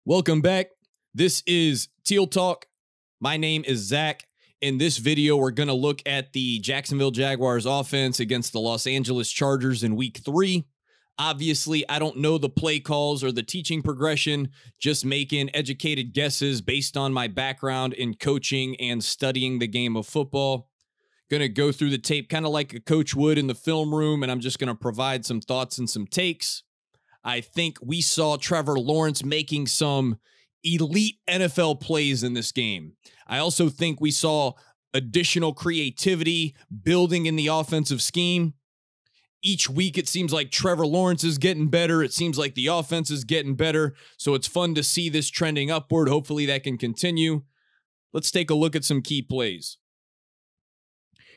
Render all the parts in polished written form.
Welcome back. This is Teal Talk. My name is Zack. In this video, we're going to look at the Jacksonville Jaguars offense against the Los Angeles Chargers in week 3. Obviously, I don't know the play calls or the teaching progression, just making educated guesses based on my background in coaching and studying the game of football. Going to go through the tape kind of like a coach would in the film room, and I'm just going to provide some thoughts and some takes. I think we saw Trevor Lawrence making some elite NFL plays in this game. I also think we saw additional creativity building in the offensive scheme. Each week, it seems like Trevor Lawrence is getting better. It seems like the offense is getting better. So it's fun to see this trending upward. Hopefully that can continue. Let's take a look at some key plays.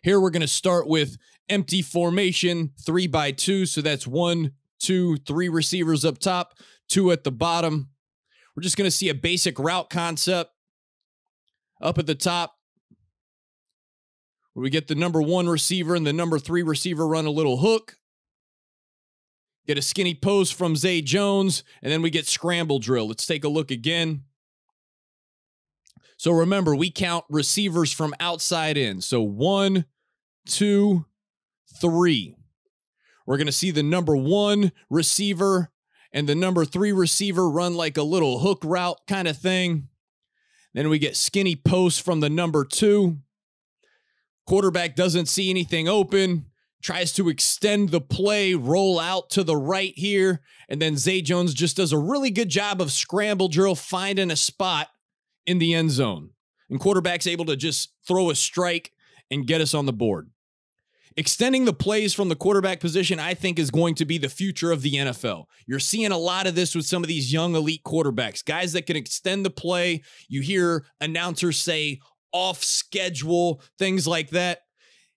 Here we're going to start with empty formation, 3-by-2. So that's 1, 2, 3 receivers up top, 2 at the bottom. We're just going to see a basic route concept up at the top, where we get the number 1 receiver and the number 3 receiver run a little hook. Get a skinny post from Zay Jones, and then we get scramble drill. Let's take a look again. So remember, we count receivers from outside in. So 1, 2, 3. We're going to see the number 1 receiver and the number 3 receiver run like a little hook route kind of thing. Then we get skinny posts from the number 2. Quarterback doesn't see anything open, tries to extend the play, roll out to the right here, and then Zay Jones just does a really good job of scramble drill, finding a spot in the end zone. And quarterback's able to just throw a strike and get us on the board. Extending the plays from the quarterback position, I think, is going to be the future of the NFL. You're seeing a lot of this with some of these young elite quarterbacks, guys that can extend the play. You hear announcers say off schedule, things like that.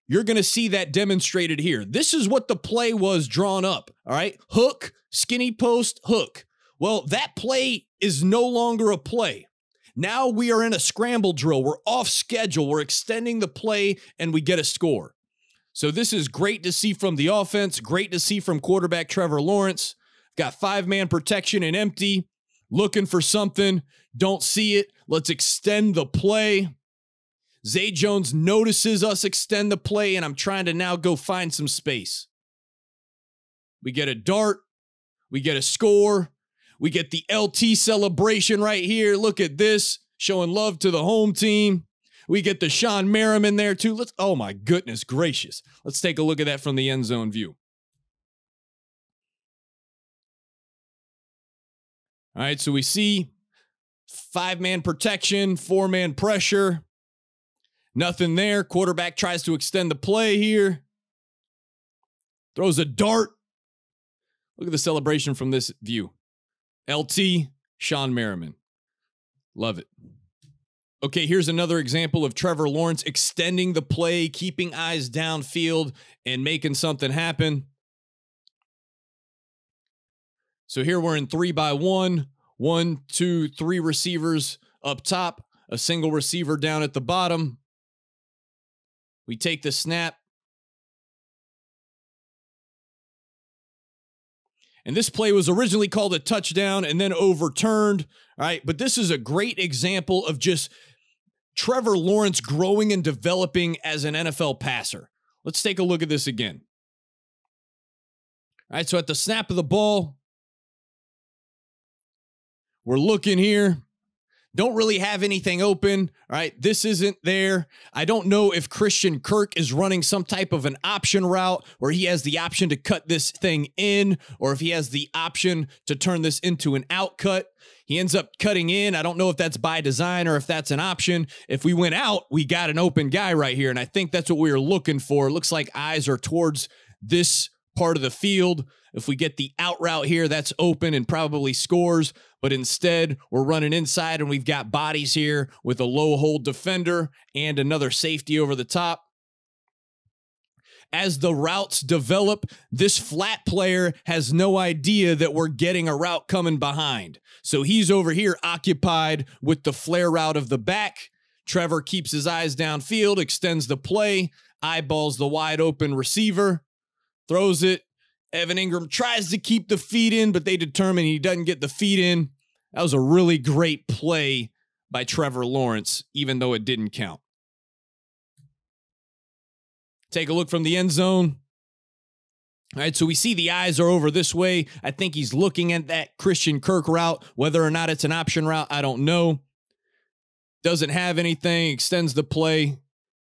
You're going to see that demonstrated here. This is what the play was drawn up, all right? Hook, skinny post, hook. Well, that play is no longer a play. Now we are in a scramble drill. We're off schedule. We're extending the play, and we get a score. So this is great to see from the offense, great to see from quarterback Trevor Lawrence. Got 5-man protection and empty, looking for something, don't see it. Let's extend the play. Zay Jones notices us extend the play, and I'm trying to now go find some space. We get a dart. We get a score. We get the LT celebration right here. Look at this, showing love to the home team. We get the Sean Merriman there too. Oh my goodness gracious. Let's take a look at that from the end zone view. All right, so we see 5-man protection, 4-man pressure. Nothing there. Quarterback tries to extend the play here. Throws a dart. Look at the celebration from this view. LT, Sean Merriman. Love it. Okay, here's another example of Trevor Lawrence extending the play, keeping eyes downfield, and making something happen. So here we're in 3-by-1. 1, 2, 3 receivers up top, a single receiver down at the bottom. We take the snap. And this play was originally called a touchdown and then overturned. All right, but this is a great example of just Trevor Lawrence growing and developing as an NFL passer. Let's take a look at this again. All right, so at the snap of the ball, we're looking here. Don't really have anything open. All right, this isn't there. I don't know if Christian Kirk is running some type of an option route where he has the option to cut this thing in, or if he has the option to turn this into an out cut. He ends up cutting in. I don't know if that's by design or if that's an option. If we went out, we got an open guy right here, and I think that's what we were looking for. It looks like eyes are towards this part of the field. If we get the out route here, that's open and probably scores, but instead we're running inside and we've got bodies here with a low hold defender and another safety over the top. As the routes develop, this flat player has no idea that we're getting a route coming behind. So he's over here occupied with the flare route of the back. Trevor keeps his eyes downfield, extends the play, eyeballs the wide open receiver, throws it. Evan Ingram tries to keep the feet in, but they determine he doesn't get the feet in. That was a really great play by Trevor Lawrence, even though it didn't count. Take a look from the end zone. All right, so we see the eyes are over this way. I think he's looking at that Christian Kirk route. Whether or not it's an option route, I don't know. Doesn't have anything, extends the play.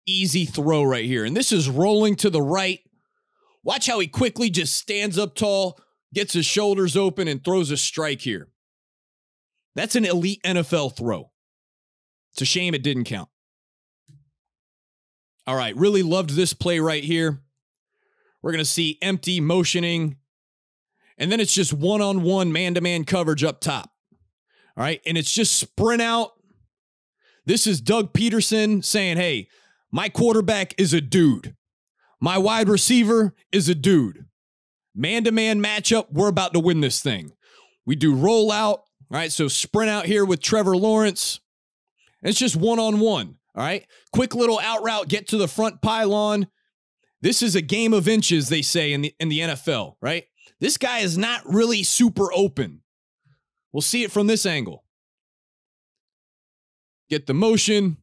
Easy throw right here. And this is rolling to the right. Watch how he quickly just stands up tall, gets his shoulders open, and throws a strike here. That's an elite NFL throw. It's a shame it didn't count. All right, really loved this play right here. We're going to see empty motioning, and then it's just one-on-one man-to-man coverage up top. All right, and it's just sprint out. This is Doug Peterson saying, hey, my quarterback is a dude. My wide receiver is a dude. Man-to-man matchup, we're about to win this thing. We do rollout. All right, so sprint out here with Trevor Lawrence. It's just one-on-one. All right, quick little out route, get to the front pylon. This is a game of inches, they say in the NFL, right? This guy is not really super open. We'll see it from this angle. Get the motion.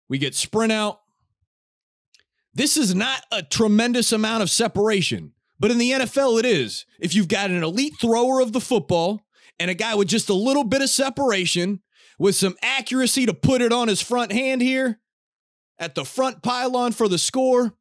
We get sprint out. This is not a tremendous amount of separation, but in the NFL it is. If you've got an elite thrower of the football and a guy with just a little bit of separation with some accuracy to put it on his front hand here at the front pylon for the score,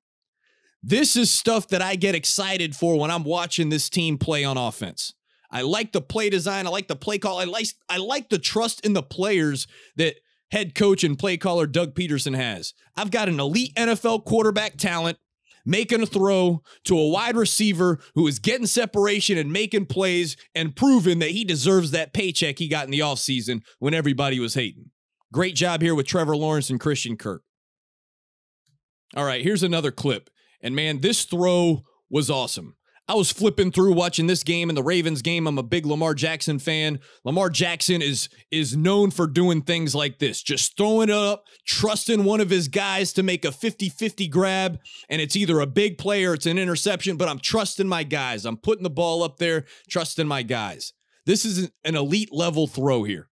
this is stuff that I get excited for when I'm watching this team play on offense. I like the play design. I like the play call. I like the trust in the players that head coach and play caller Doug Peterson has. I've got an elite NFL quarterback talent making a throw to a wide receiver who is getting separation and making plays and proving that he deserves that paycheck he got in the offseason when everybody was hating. Great job here with Trevor Lawrence and Christian Kirk. All right, here's another clip. And man, this throw was awesome. I was flipping through watching this game and the Ravens game. I'm a big Lamar Jackson fan. Lamar Jackson is known for doing things like this, just throwing it up, trusting one of his guys to make a 50-50 grab, and it's either a big play or it's an interception, but I'm trusting my guys. I'm putting the ball up there, trusting my guys. This is an elite level throw here.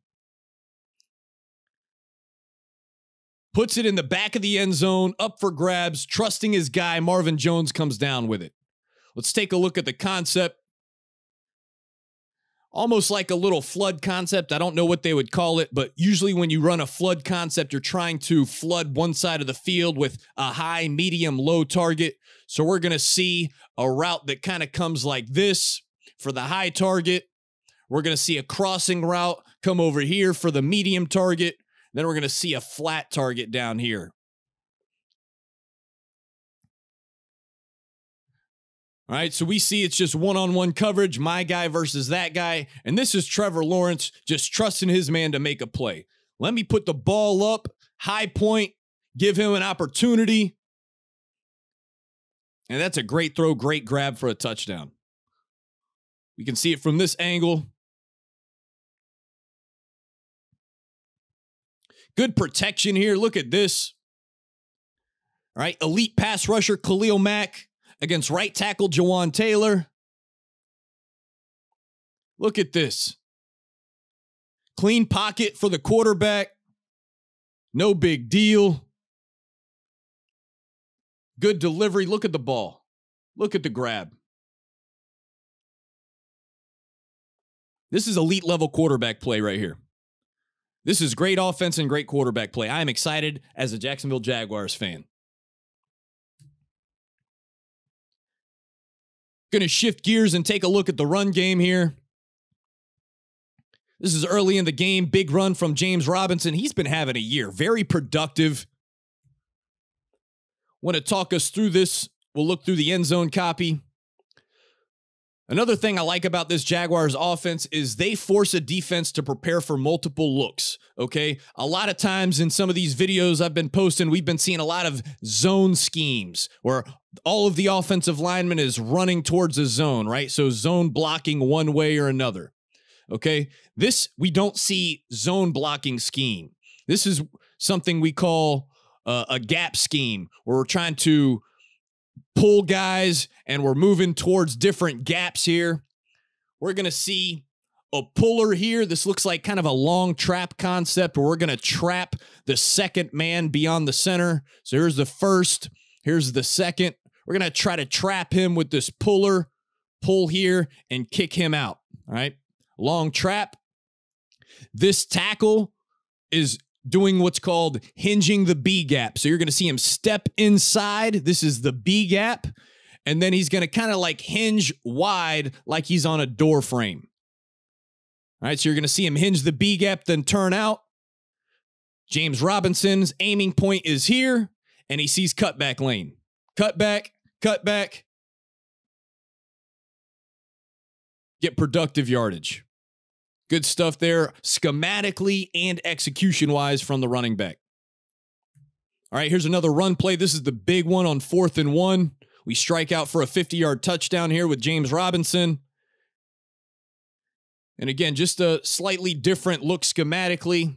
Puts it in the back of the end zone, up for grabs, trusting his guy. Marvin Jones comes down with it. Let's take a look at the concept. Almost like a little flood concept. I don't know what they would call it, but usually when you run a flood concept, you're trying to flood one side of the field with a high, medium, low target. So we're going to see a route that kind of comes like this for the high target. We're going to see a crossing route come over here for the medium target. Then we're going to see a flat target down here. All right, so we see it's just one-on-one coverage, my guy versus that guy, and this is Trevor Lawrence just trusting his man to make a play. Let me put the ball up, high point, give him an opportunity, and that's a great throw, great grab for a touchdown. You can see it from this angle. Good protection here. Look at this. All right, elite pass rusher Khalil Mack against right tackle Jawan Taylor. Look at this. Clean pocket for the quarterback. No big deal. Good delivery. Look at the ball. Look at the grab. This is elite level quarterback play right here. This is great offense and great quarterback play. I am excited as a Jacksonville Jaguars fan. Going to shift gears and take a look at the run game here. This is early in the game. Big run from James Robinson. He's been having a year. Very productive. Want to talk us through this. We'll look through the end zone copy. Another thing I like about this Jaguars offense is they force a defense to prepare for multiple looks, okay? A lot of times in some of these videos I've been posting, we've been seeing a lot of zone schemes where all of the offensive linemen is running towards a zone, right? So zone blocking one way or another, okay? This, we don't see zone blocking scheme. This is something we call a gap scheme where we're trying to pull guys and we're moving towards different gaps here. We're going to see a puller here. This looks like kind of a long trap concept where we're going to trap the second man beyond the center. So here's the first. Here's the second. We're going to try to trap him with this puller. Pull here and kick him out. All right. Long trap. This tackle is doing what's called hinging the B gap. So you're going to see him step inside. This is the B gap. And then he's going to kind of like hinge wide like he's on a door frame. All right, so you're going to see him hinge the B gap, then turn out. James Robinson's aiming point is here, and he sees cutback lane. Cutback, cutback. Get productive yardage. Good stuff there, schematically and execution-wise from the running back. All right, here's another run play. This is the big one on 4th and 1. We strike out for a 50-yard touchdown here with James Robinson. And again, just a slightly different look schematically.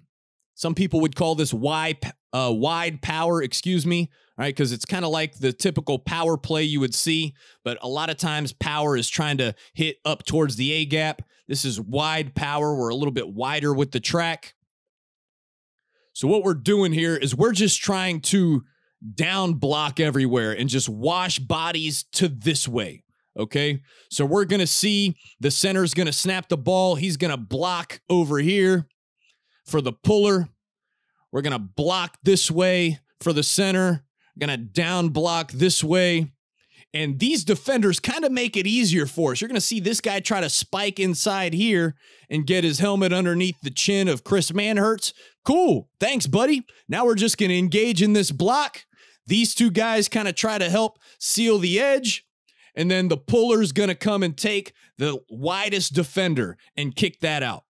Some people would call this wide power, excuse me, all right, because it's kind of like the typical power play you would see, but a lot of times power is trying to hit up towards the A gap. This is wide power. We're a little bit wider with the track. So what we're doing here is we're just trying to down block everywhere and just wash bodies to this way. Okay, so we're going to see the center's going to snap the ball. He's going to block over here for the puller. We're going to block this way for the center. Going to down block this way. And these defenders kind of make it easier for us. You're going to see this guy try to spike inside here and get his helmet underneath the chin of Chris Manhertz. Cool. Thanks, buddy. Now we're just going to engage in this block. These two guys kind of try to help seal the edge. And then the puller's going to come and take the widest defender and kick that out.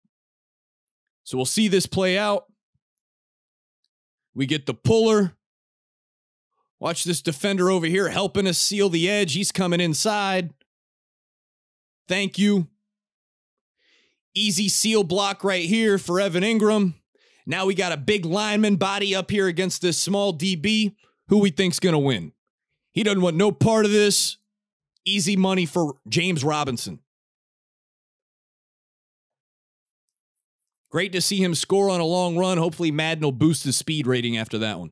So we'll see this play out. We get the puller. Watch this defender over here helping us seal the edge. He's coming inside. Thank you. Easy seal block right here for Evan Ingram. Now we got a big lineman body up here against this small DB. Who we think's going to win? He doesn't want no part of this. Easy money for James Robinson. Great to see him score on a long run. Hopefully Madden will boost his speed rating after that one.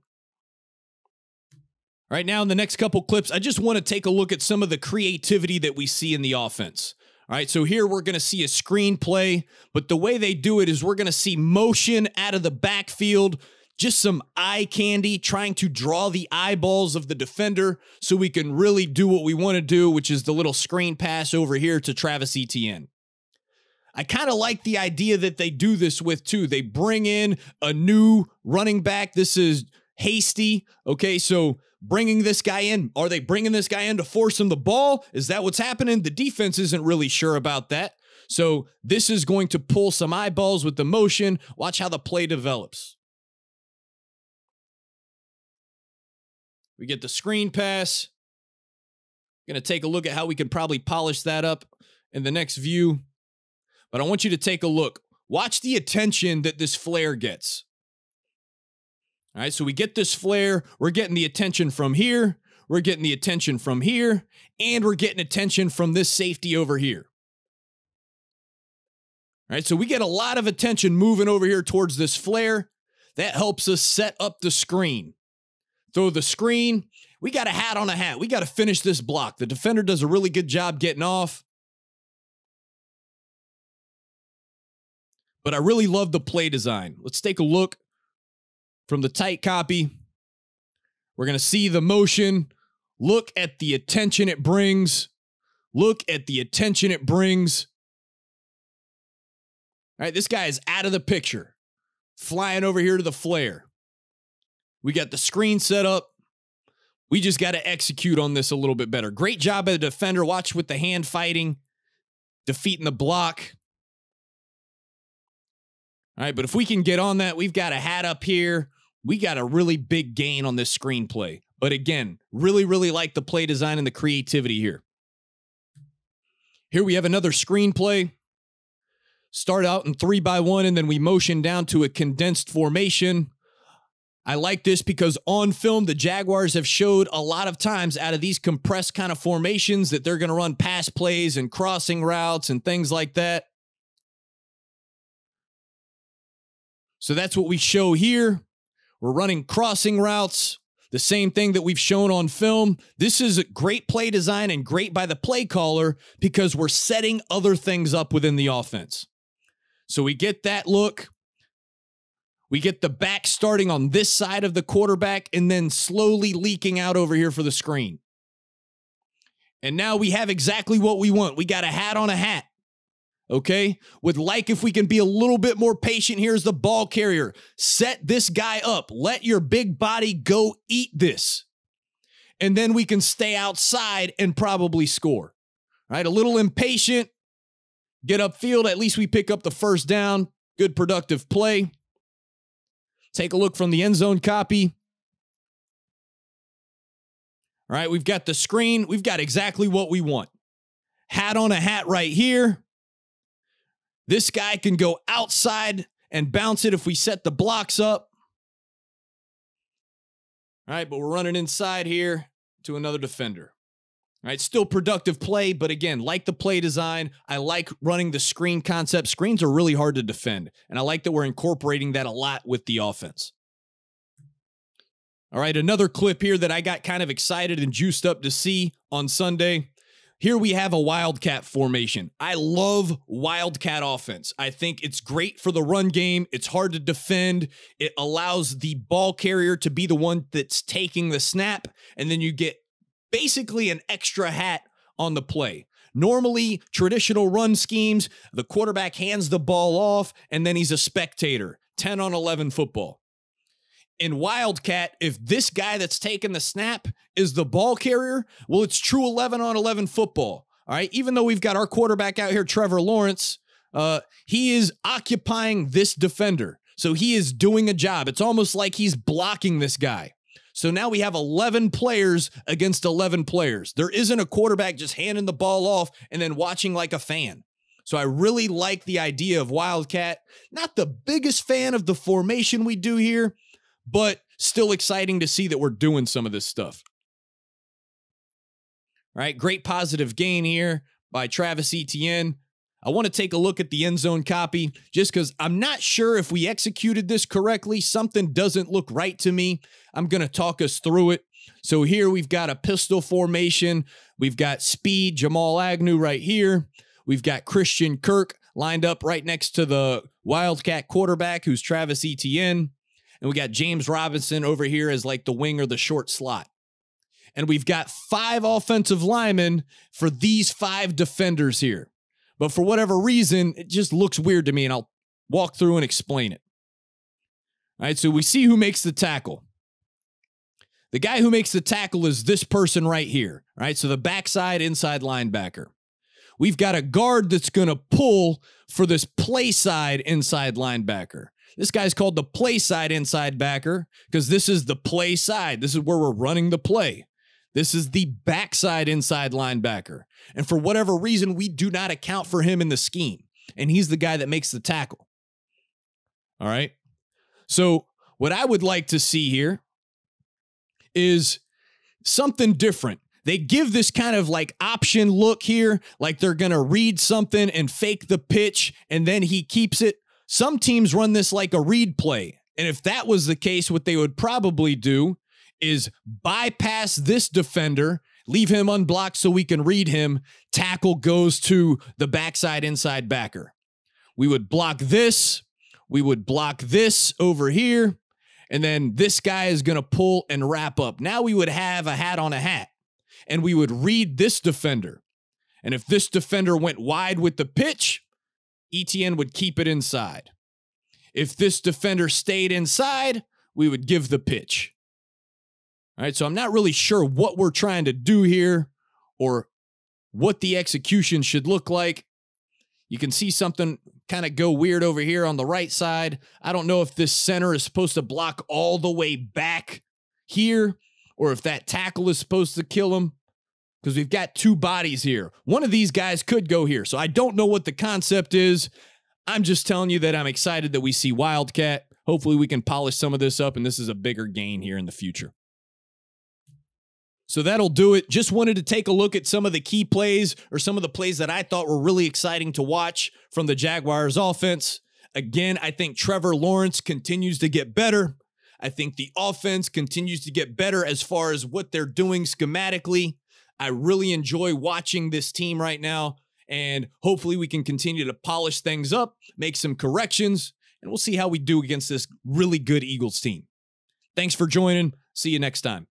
All right, now in the next couple clips, I just want to take a look at some of the creativity that we see in the offense. All right, so here we're going to see a screen play, but the way they do it is we're going to see motion out of the backfield, just some eye candy, trying to draw the eyeballs of the defender so we can really do what we want to do, which is the little screen pass over here to Travis Etienne. I kind of like the idea that they do this with, too. They bring in a new running back. This is Hasty. Okay, so bringing this guy in. Are they bringing this guy in to force him the ball? Is that what's happening? The defense isn't really sure about that. So this is going to pull some eyeballs with the motion. Watch how the play develops. We get the screen pass. Going to take a look at how we can probably polish that up in the next view. But I want you to take a look. Watch the attention that this flare gets. All right, so we get this flare. We're getting the attention from here. We're getting the attention from here. And we're getting attention from this safety over here. All right, so we get a lot of attention moving over here towards this flare. That helps us set up the screen. Throw the screen. We got a hat on a hat. We got to finish this block. The defender does a really good job getting off. But I really love the play design. Let's take a look from the tight copy. We're going to see the motion. Look at the attention it brings. Look at the attention it brings. All right, this guy is out of the picture. Flying over here to the flare. We got the screen set up. We just got to execute on this a little bit better. Great job by the defender. Watch with the hand fighting. Defeating the block. All right, but if we can get on that, we've got a hat up here. We got a really big gain on this screenplay. But again, really, really like the play design and the creativity here. Here we have another screenplay. Start out in 3-by-1, and then we motion down to a condensed formation. I like this because on film, the Jaguars have showed a lot of times out of these compressed kind of formations that they're going to run pass plays and crossing routes and things like that. So that's what we show here. We're running crossing routes, the same thing that we've shown on film. This is a great play design and great by the play caller because we're setting other things up within the offense. So we get that look. We get the back starting on this side of the quarterback and then slowly leaking out over here for the screen. And now we have exactly what we want. We got a hat on a hat. Okay? Would like if we can be a little bit more patient here as the ball carrier. Set this guy up. Let your big body go eat this. And then we can stay outside and probably score. All right? A little impatient. Get upfield. At least we pick up the first down. Good productive play. Take a look from the end zone copy. All right, we've got the screen. We've got exactly what we want. Hat on a hat right here. This guy can go outside and bounce it if we set the blocks up. All right, but we're running inside here to another defender. All right, still productive play, but again, like the play design, I like running the screen concept. Screens are really hard to defend, and I like that we're incorporating that a lot with the offense. All right, another clip here that I got kind of excited and juiced up to see on Sunday. Here we have a wildcat formation. I love wildcat offense. I think it's great for the run game. It's hard to defend. It allows the ball carrier to be the one that's taking the snap, and then you get basically an extra hat on the play. Normally, traditional run schemes, the quarterback hands the ball off, and then he's a spectator. 10 on 11 football. In Wildcat, if this guy that's taking the snap is the ball carrier, well, it's true 11 on 11 football. All right, even though we've got our quarterback out here, Trevor Lawrence, he is occupying this defender. So he is doing a job. It's almost like he's blocking this guy. So now we have 11 players against 11 players. There isn't a quarterback just handing the ball off and then watching like a fan. So I really like the idea of Wildcat. Not the biggest fan of the formation we do here, but still exciting to see that we're doing some of this stuff. All right, great positive gain here by Travis Etienne. I want to take a look at the end zone copy just because I'm not sure if we executed this correctly. Something doesn't look right to me. I'm going to talk us through it. So here we've got a pistol formation. We've got speed, Jamal Agnew right here. We've got Christian Kirk lined up right next to the Wildcat quarterback, who's Travis Etienne. And we got James Robinson over here as like the wing or the short slot. And we've got 5 offensive linemen for these 5 defenders here. But for whatever reason, it just looks weird to me, and I'll walk through and explain it. All right, so we see who makes the tackle. The guy who makes the tackle is this person right here. All right, so the backside inside linebacker. We've got a guard that's going to pull for this play side inside linebacker. This guy's called the play side inside backer because this is the play side. This is where we're running the play. This is the backside inside linebacker. And for whatever reason, we do not account for him in the scheme. And he's the guy that makes the tackle. All right. So what I would like to see here is something different. They give this kind of like option look here, like they're going to read something and fake the pitch, and then he keeps it. Some teams run this like a read play. And if that was the case, what they would probably do is bypass this defender, leave him unblocked so we can read him. Tackle goes to the backside inside backer. We would block this. We would block this over here. And then this guy is going to pull and wrap up. Now we would have a hat on a hat. And we would read this defender. And if this defender went wide with the pitch, Etienne would keep it inside. If this defender stayed inside, we would give the pitch. All right, so I'm not really sure what we're trying to do here or what the execution should look like. You can see something kind of go weird over here on the right side. I don't know if this center is supposed to block all the way back here or if that tackle is supposed to kill him because we've got 2 bodies here. One of these guys could go here, so I don't know what the concept is. I'm just telling you that I'm excited that we see Wildcat. Hopefully we can polish some of this up, and this is a bigger gain here in the future. So that'll do it. Just wanted to take a look at some of the key plays or some of the plays that I thought were really exciting to watch from the Jaguars offense. Again, I think Trevor Lawrence continues to get better. I think the offense continues to get better as far as what they're doing schematically. I really enjoy watching this team right now, and hopefully we can continue to polish things up, make some corrections, and we'll see how we do against this really good Eagles team. Thanks for joining. See you next time.